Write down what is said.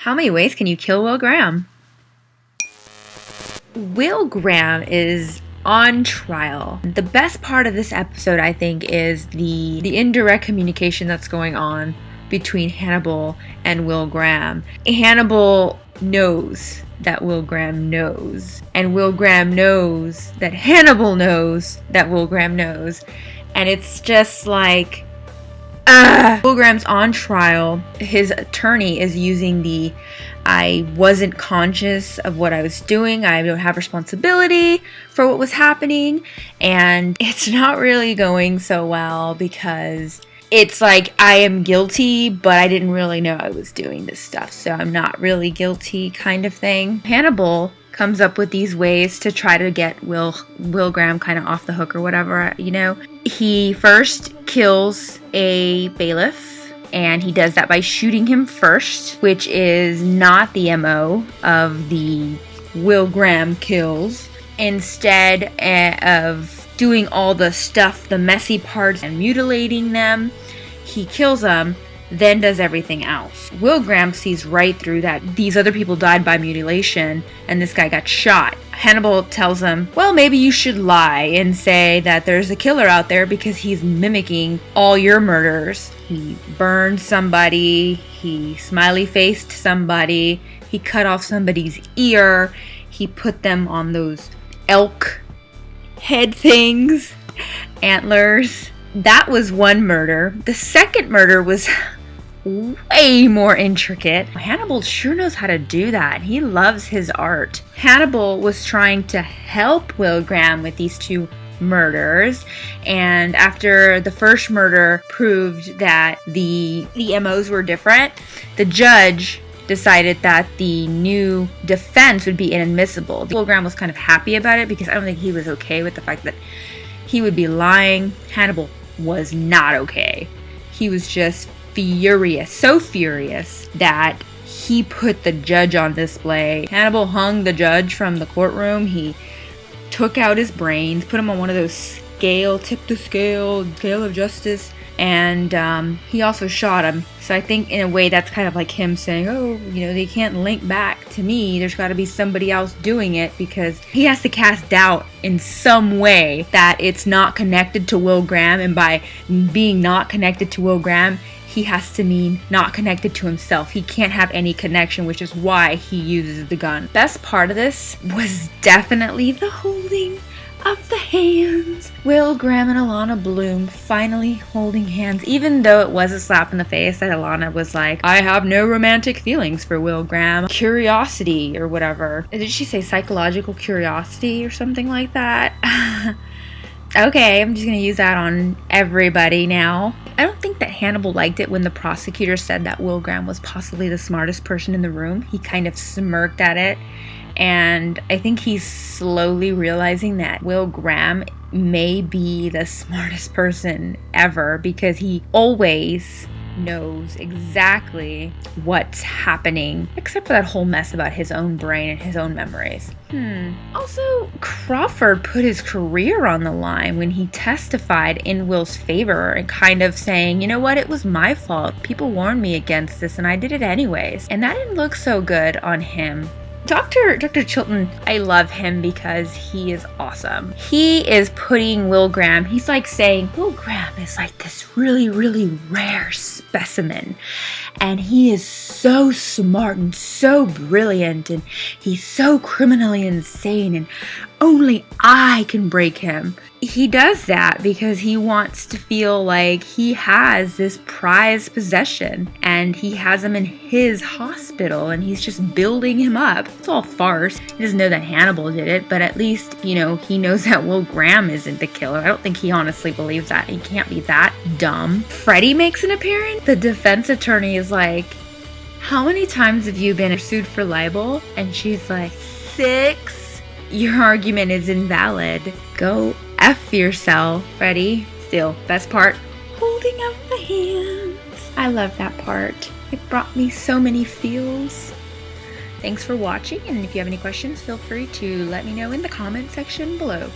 How many ways can you kill Will Graham? Will Graham is on trial. The best part of this episode, I think, is the indirect communication that's going on between Hannibal and Will Graham. Hannibal knows that Will Graham knows, and Will Graham knows that Hannibal knows that Will Graham knows, and it's just like, Will Graham's on trial. His attorney is using the I wasn't conscious of what I was doing, I don't have responsibility for what was happening, and it's not really going so well because it's like I am guilty, but I didn't really know I was doing this stuff, so I'm not really guilty kind of thing. Hannibal comes up with these ways to try to get Will Graham kind of off the hook or whatever, you know. He first kills a bailiff, and he does that by shooting him first, which is not the MO of the Will Graham kills. Instead of doing all the stuff, the messy parts, and mutilating them, he kills them, then does everything else. Will Graham sees right through that these other people died by mutilation and this guy got shot. Hannibal tells him, well, maybe you should lie and say that there's a killer out there because he's mimicking all your murders. He burned somebody, he smiley-faced somebody, he cut off somebody's ear, he put them on those elk head things, antlers. That was one murder. The second murder was way more intricate. Hannibal sure knows how to do that. He loves his art. Hannibal was trying to help Will Graham with these two murders, and after the first murder proved that the MOs were different, the judge decided that the new defense would be inadmissible. Will Graham was kind of happy about it because I don't think he was okay with the fact that he would be lying. Hannibal was not okay. He was just furious, so furious that he put the judge on display. Hannibal hung the judge from the courtroom. He took out his brains, put him on one of those scale of justice, and he also shot him. So I think in a way that's kind of like him saying, oh, you know, they can't link back to me. There's got to be somebody else doing it, because he has to cast doubt in some way that it's not connected to Will Graham, and by being not connected to Will Graham, he has to mean not connected to himself. He can't have any connection, which is why he uses the gun. Best part of this was definitely the holding of the hands. Will Graham and Alana Bloom finally holding hands, even though it was a slap in the face that Alana was like, I have no romantic feelings for Will Graham. Curiosity or whatever. Did she say psychological curiosity or something like that? Okay, I'm just going to use that on everybody now. I don't think that Hannibal liked it when the prosecutor said that Will Graham was possibly the smartest person in the room. He kind of smirked at it. And I think he's slowly realizing that Will Graham may be the smartest person ever, because he always knows exactly what's happening, except for that whole mess about his own brain and his own memories. Also, Crawford put his career on the line when he testified in Will's favor and kind of saying, you know what, it was my fault. People warned me against this and I did it anyways. And that didn't look so good on him. Dr. Chilton, I love him because he is awesome. He is putting Will Graham, he's like saying, Will Graham is like this really, really rare specimen. And he is so smart and so brilliant, and he's so criminally insane, and only I can break him. He does that because he wants to feel like he has this prized possession, and he has him in his hospital, and he's just building him up. It's all farce. He doesn't know that Hannibal did it, but at least, you know, he knows that Will Graham isn't the killer. I don't think he honestly believes that. He can't be that dumb. Freddie makes an appearance. The defense attorney is like, how many times have you been sued for libel? And she's like, 6. Your argument is invalid. Go F yourself, Freddie. Still, best part, holding up the hands. I love that part. It brought me so many feels. Thanks for watching, and if you have any questions, feel free to let me know in the comment section below.